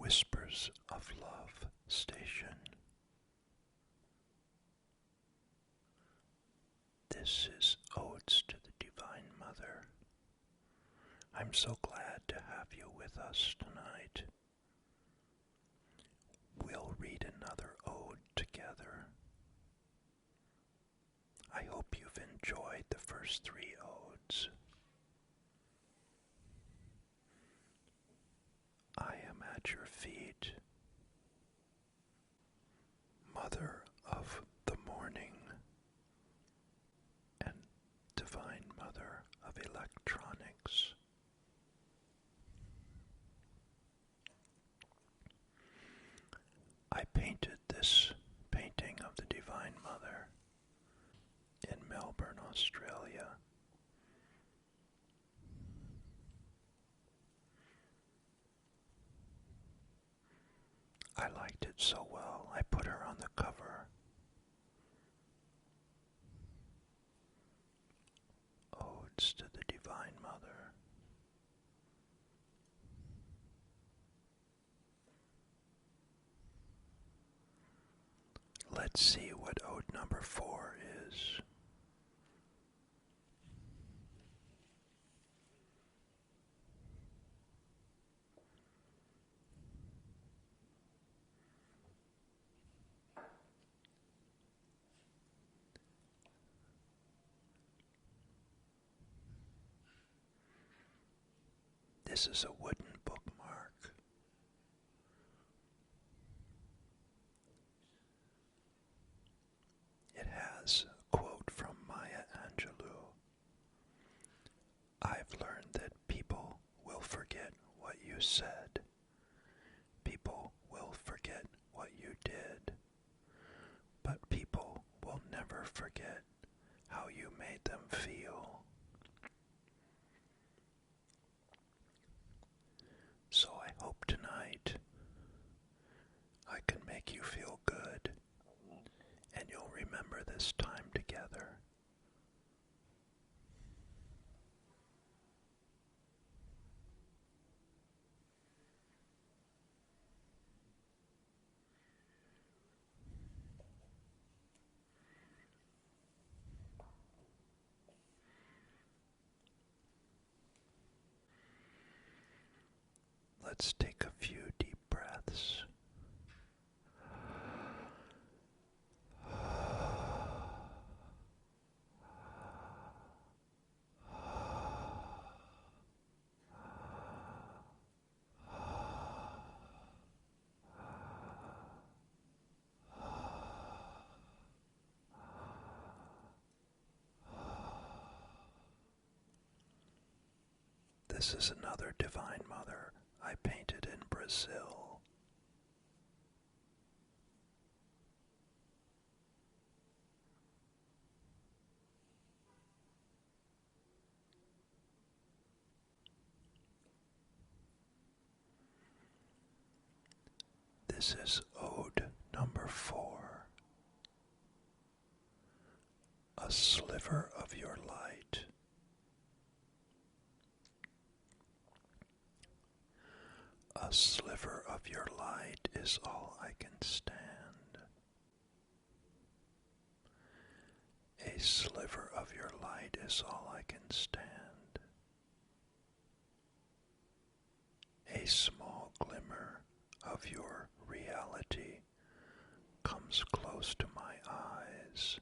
Whispers of Love station. This is Odes to the Divine Mother. I'm so glad to have you with us tonight. We'll read another ode together. I hope you've enjoyed the first 3 odes. I am at your feet, Mother of the Morning and Divine Mother of Electronics. I painted this painting of the Divine Mother in Melbourne, Australia. I liked it so well, I put her on the cover. Odes to the Divine Mother. Let's see what ode number 4 is. This is a wooden bookmark. It has a quote from Maya Angelou. I've learned that people will forget what you said. People will forget what you did. But people will never forget how you made them feel. So I hope tonight I can make you feel good and you'll remember this time together. Let's take a few deep breaths. This is another Divine Mother I painted in Brazil. This is ode number 4. A sliver of your light. A sliver of your light is all I can stand. A sliver of your light is all I can stand. A small glimmer of your reality comes close to my eyes,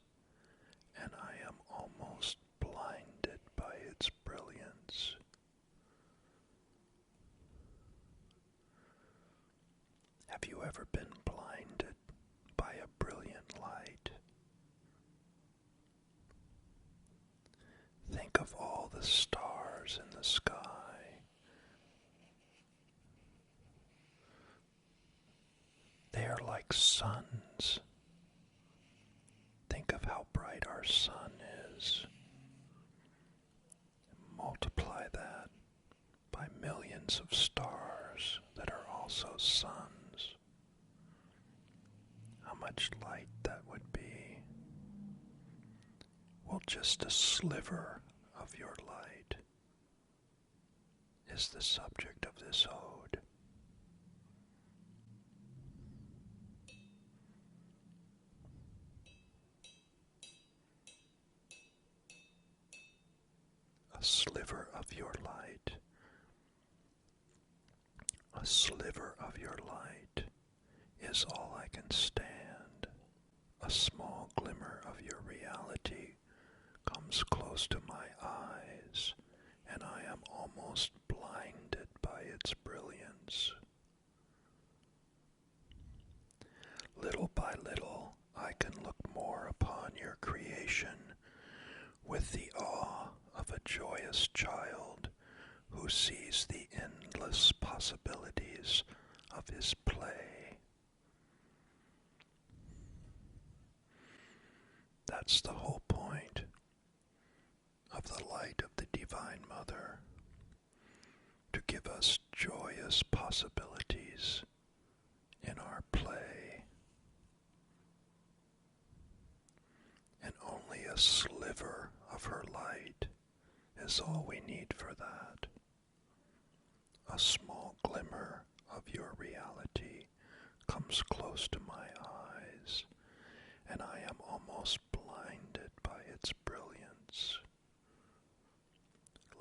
and I am almost blinded by its brilliance. Have you ever been blinded by a brilliant light? Think of all the stars in the sky. They are like suns. Think of how bright our sun is. Multiply that by millions of stars that are also suns. How much light that would be. Well, just a sliver of your light is the subject of this ode. a sliver of your light, a sliver of your light is all I can stand. A small glimmer of your reality comes close to my eyes, and I am almost blinded by its brilliance. Little by little, I can look more upon your creation with the awe of a joyous child who sees the endless possibilities of his play. That's the whole point of the light of the Divine Mother, to give us joyous possibilities in our play. And only a sliver of her light is all we need for that. A small glimmer of your reality comes close to my eyes, and I am almost blinded by its brilliance.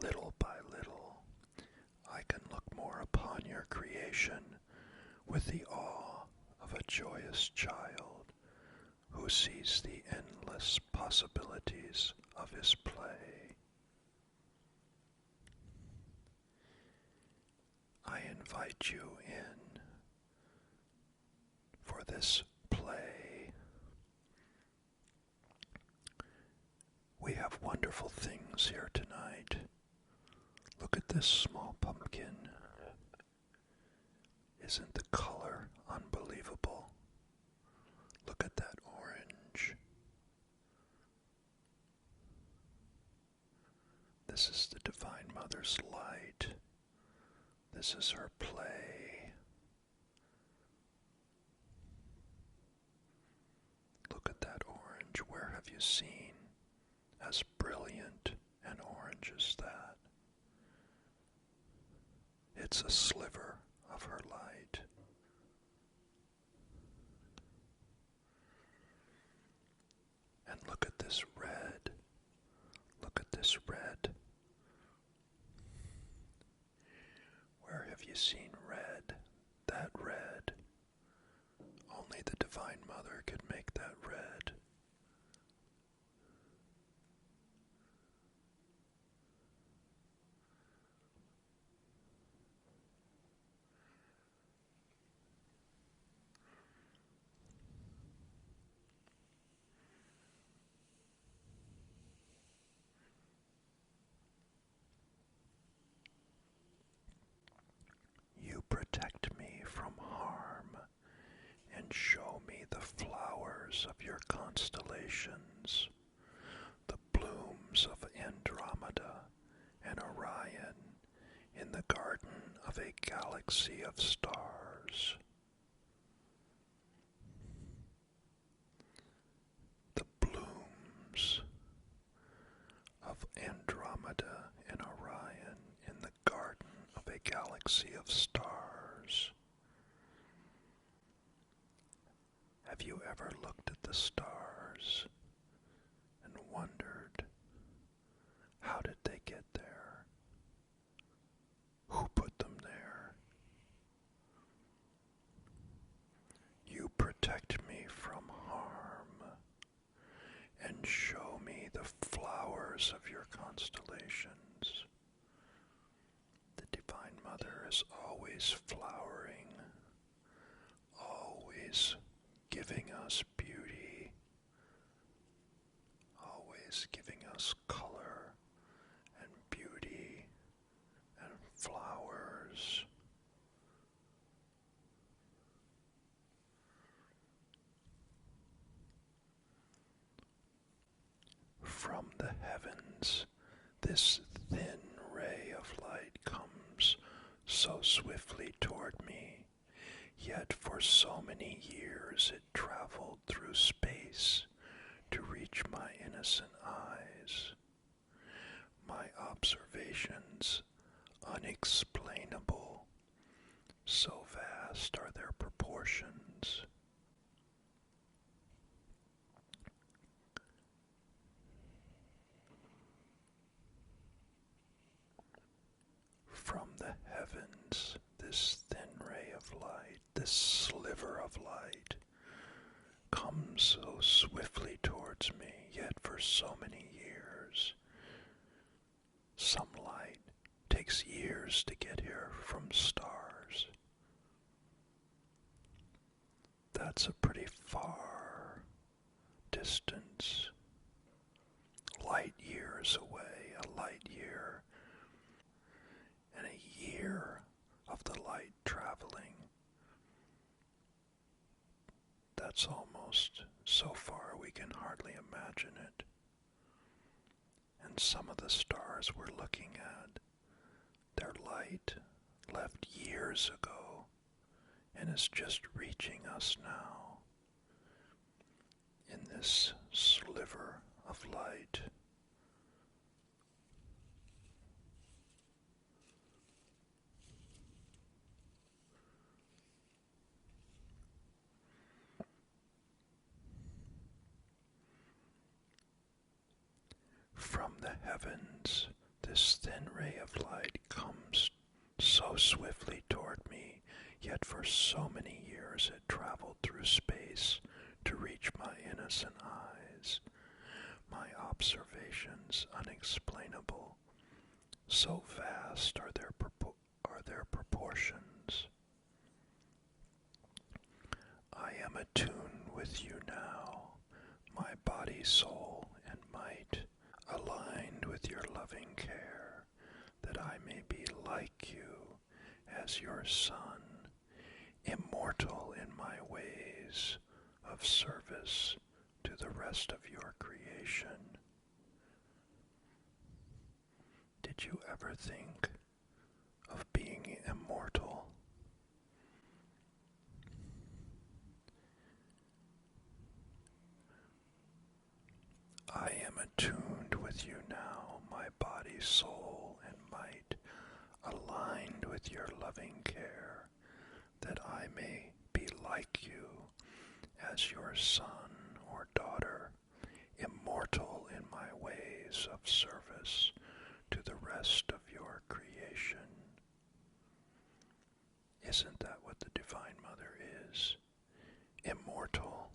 Little by little, I can look more upon your creation with the awe of a joyous child who sees the endless possibilities of his play. I invite you in for this play. We have wonderful things here tonight. Look at this small pumpkin. Isn't the color unbelievable? Look at that orange. This is the Divine Mother's light. This is her play. Look at that orange. Where have you seen as brilliant an orange as that? It's a sliver of her light. And look at this red. Look at this red. Where have you seen red? That red. Only the Divine Mother could make that red. You protect me from harm and show me the flowers of your constellations, the blooms of Andromeda and Orion in the garden of a galaxy of stars. The blooms of Andromeda and Orion in the garden of a galaxy of stars. Have you ever looked at the stars and wondered, how did they get there? Who put them there? You protect me from harm and show me the flowers of your constellations. The Divine Mother is always flowering, always giving us beauty, always giving us color and beauty and flowers. From the heavens, this thin ray of light comes so swiftly toward me, yet for so many years it traveled through space to reach my innocent eyes. My observations unexplainable, so vast are their proportions. this sliver of light comes so swiftly towards me, yet for so many years. Some light takes years to get here from stars. That's a pretty far distance. Light years away, a light year, and a year of the light traveling. That's almost so far we can hardly imagine it. And some of the stars we're looking at, their light left years ago and is just reaching us now in this sliver of light. From the heavens, this thin ray of light comes so swiftly toward me, yet for so many years it traveled through space to reach my innocent eyes. My observations unexplainable, so vast are their proportions. I am attuned with you now, my body, soul, and might, aligned with your loving care, that I may be like you as your Son, immortal in my ways of service to the rest of your creation. Did you ever think of being immortal? I am attuned with you now, my body, soul, and might, aligned with your loving care, that I may be like you as your son or daughter, immortal in my ways of service to the rest of your creation. Isn't that what the Divine Mother is? Immortal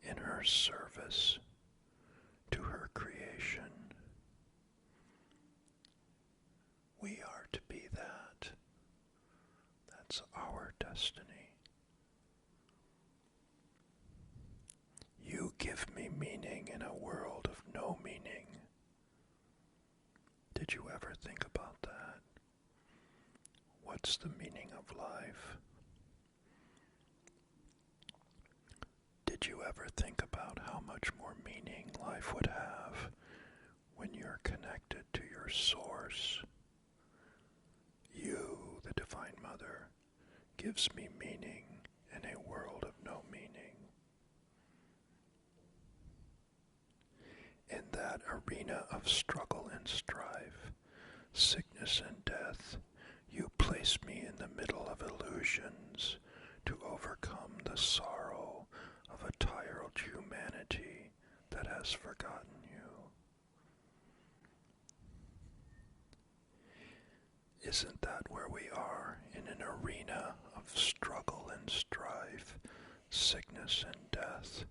in her service to her creation. We are to be that. That's our destiny. You give me meaning in a world of no meaning. Did you ever think about that? What's the meaning of life? Did you ever think about how much more meaning life would have when you're connected to your source? You, the Divine Mother, gives me meaning in a world of no meaning. In that arena of struggle and strife, sickness and death, you place me in the middle of illusions to overcome the sorrow of a tired humanity that has forgotten you. Isn't that where we are, in an arena of struggle and strife, sickness and death,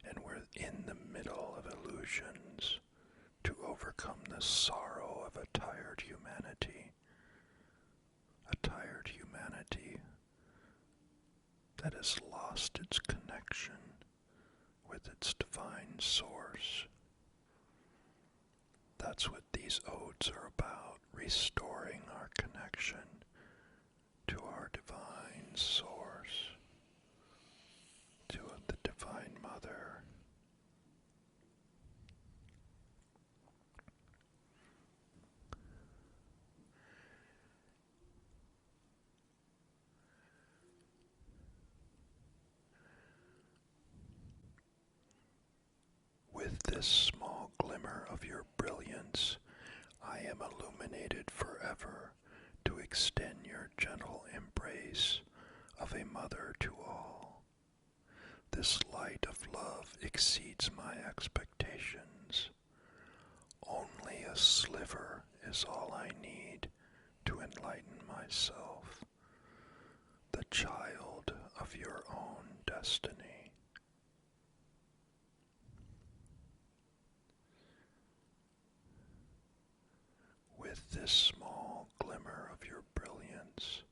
and we're in the middle of illusions to overcome the sorrow of a tired humanity that has lost its connection with its divine source. That's what these odes are about, restoring our connection to our divine source, to the Divine Mother. With this small glimmer of your brilliance, I am illuminated forever to extend your gentle embrace of a mother to all. This light of love exceeds my expectations. Only a sliver is all I need to enlighten myself. The child of your own destiny. With this small glimmer of your brilliance,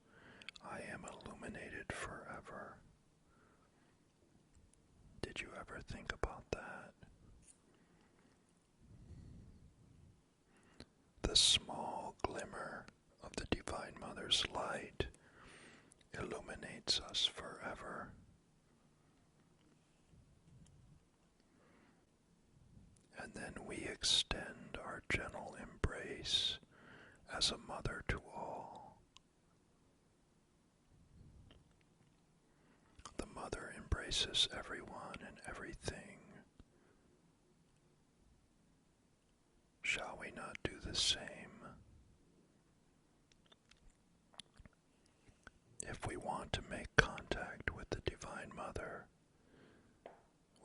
I am illuminated forever. Did you ever think about that? The small glimmer of the Divine Mother's light illuminates us forever. And then we extend our gentle embrace as a mother to all. The mother embraces everyone and everything. Shall we not do the same? If we want to make contact with the Divine Mother,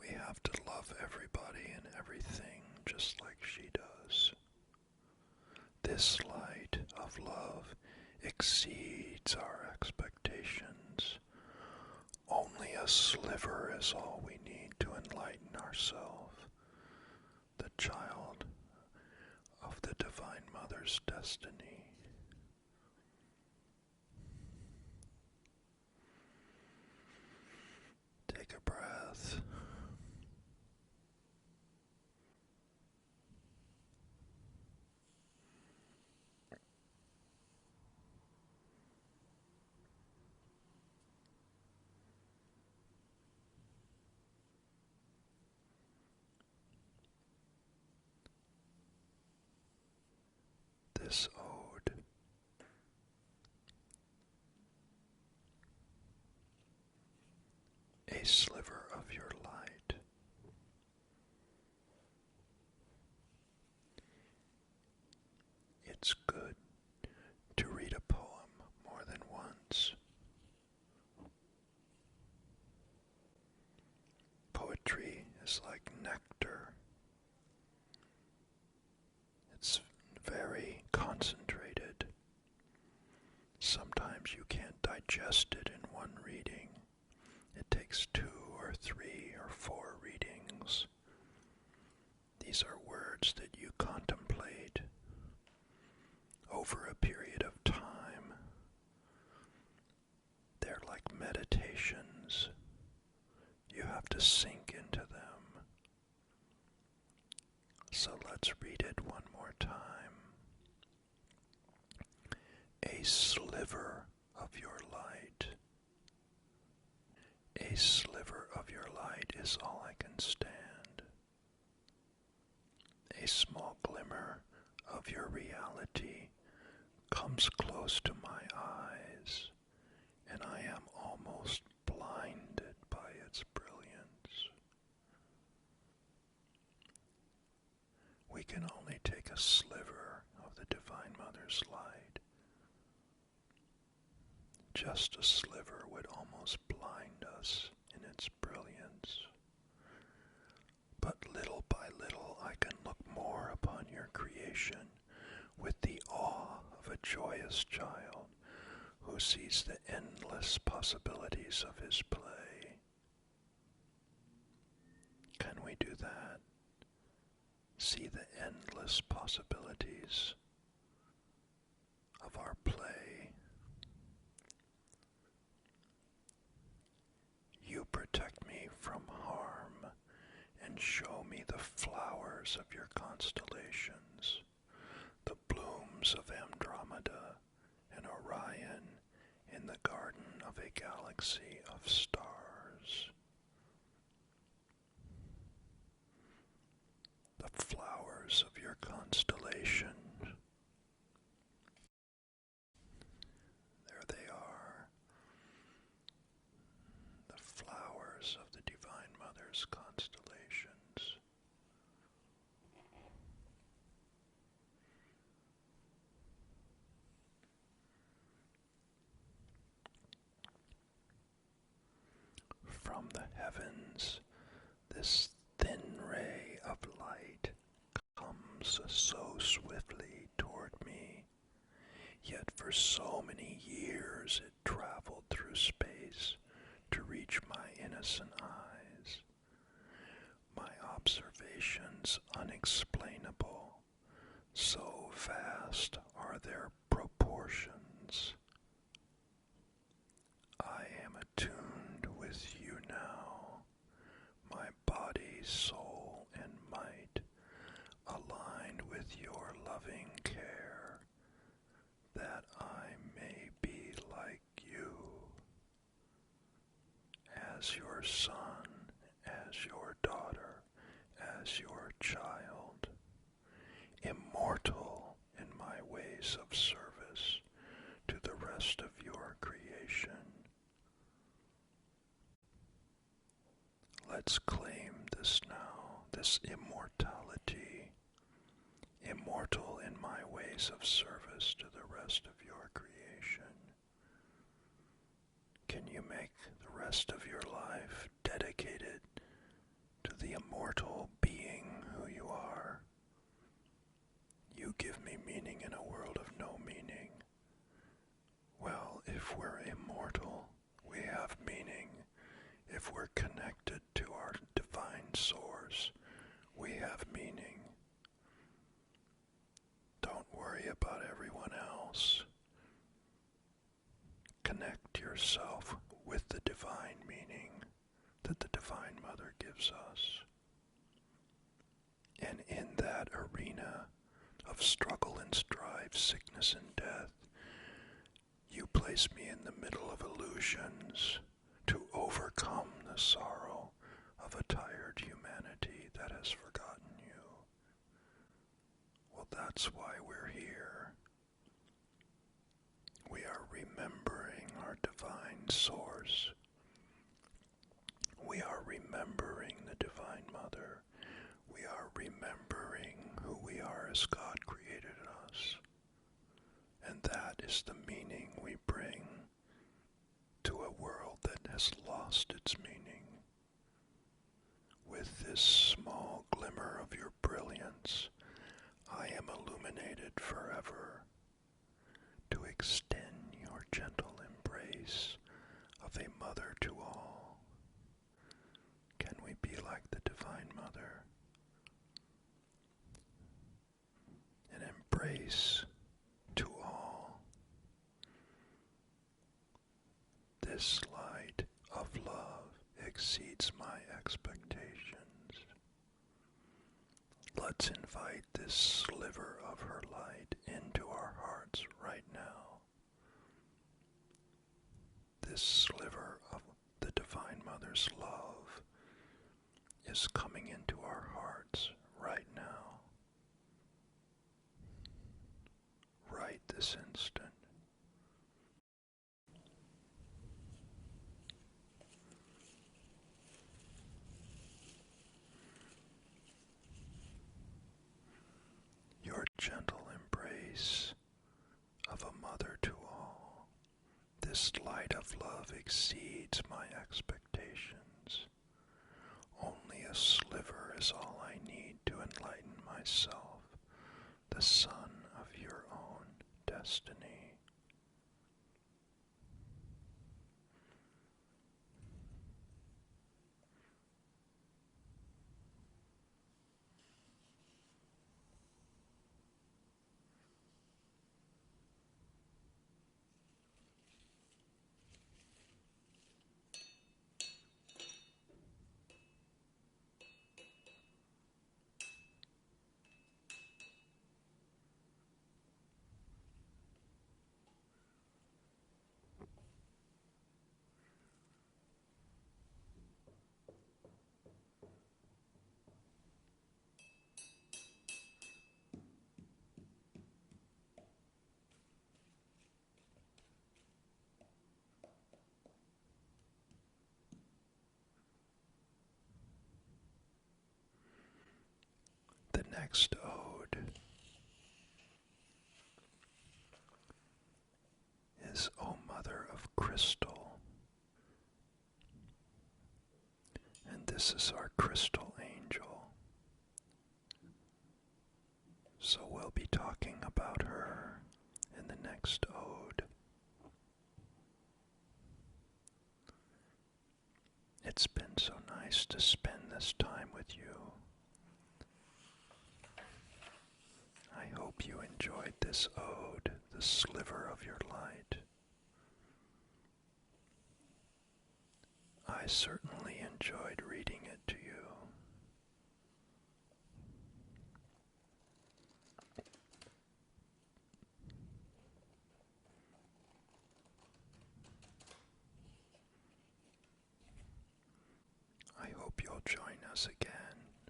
we have to love everybody and everything just like she does. This light of love exceeds our expectations. Only a sliver is all we need to enlighten ourselves, the child of the Divine Mother's destiny. Take a breath. This ode a sliver of your light. It's good to read a poem more than once. Poetry is like nectar. It's very concentrated. Sometimes you can't digest it in one reading. It takes 2 or 3 or 4 readings. These are words that you contemplate over a period of time. They're like meditations. You have to sink into them. So let's read it one more time. A sliver of your light. A sliver of your light is all I can stand. A small glimmer of your reality comes close to my eyes, and I am almost blinded by its brilliance. We can only take a sliver of the Divine Mother's light. Just a sliver would almost blind us in its brilliance. But little by little I can look more upon your creation with the awe of a joyous child who sees the endless possibilities of his play. Can we do that? See the endless possibilities of our play. You protect me from harm and show me the flowers of your constellations, the blooms of Andromeda and Orion in the garden of a galaxy of stars. The flowers of your constellation. There they are. The flowers of the Divine Mother's constellations. From the heavens, this thin ray of light comes so swiftly toward me, yet for so many years it traveled through space vast are their proportions. I am attuned with you now, my body, soul, and might, aligned with your loving care, that I may be like you, as your son, as your daughter, as your child, immortal in my ways of service to the rest of your creation. Let's claim this now, this immortality, immortal in my ways of service to the rest of your creation. Can you make the rest of your life dedicated to the immortal being who you are? You give me meaning in a world of no meaning. Well, if we're immortal, we have meaning. If we're connected to our divine source, we have meaning. Don't worry about everyone else. Connect yourself with the divine meaning that the Divine Mother gives us. And in that arena of struggle and strife, sickness and death, you place me in the middle of illusions to overcome the sorrow of a tired humanity that has forgotten you. Well, that's why we're here. We are remembering our divine source. We are remembering the Divine Mother. We are remembering who we are as God created us. And that is the meaning we bring to a world that has lost its meaning. With this small glimmer of your brilliance, I am illuminated forever to extend your gentle embrace of a mother to all. Can we be like the Divine Mother? An embrace to all. This light of love exceeds my expectations. Let's invite this sliver of her light into our hearts right now. This sliver of the Divine Mother's love is coming into our hearts right now. Right this instant. Your gentle embrace of a mother to all. This light of love exceeds my expectations. Only a sliver is all I need to enlighten myself, the son of your own destiny. The next ode is O Mother of Crystal, and this is our crystal angel. So we'll be talking about her in the next ode. It's been so nice to spend this time with you. I hope you enjoyed enjoyed this ode, the sliver of your light. I certainly enjoyed reading it to you. I hope you'll join us again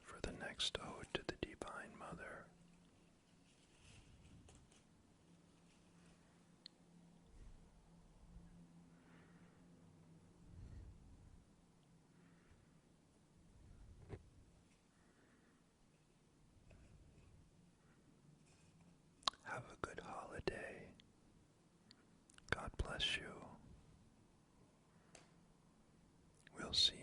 for the next ode to the Divine Mother. Have a good holiday. God bless you. We'll see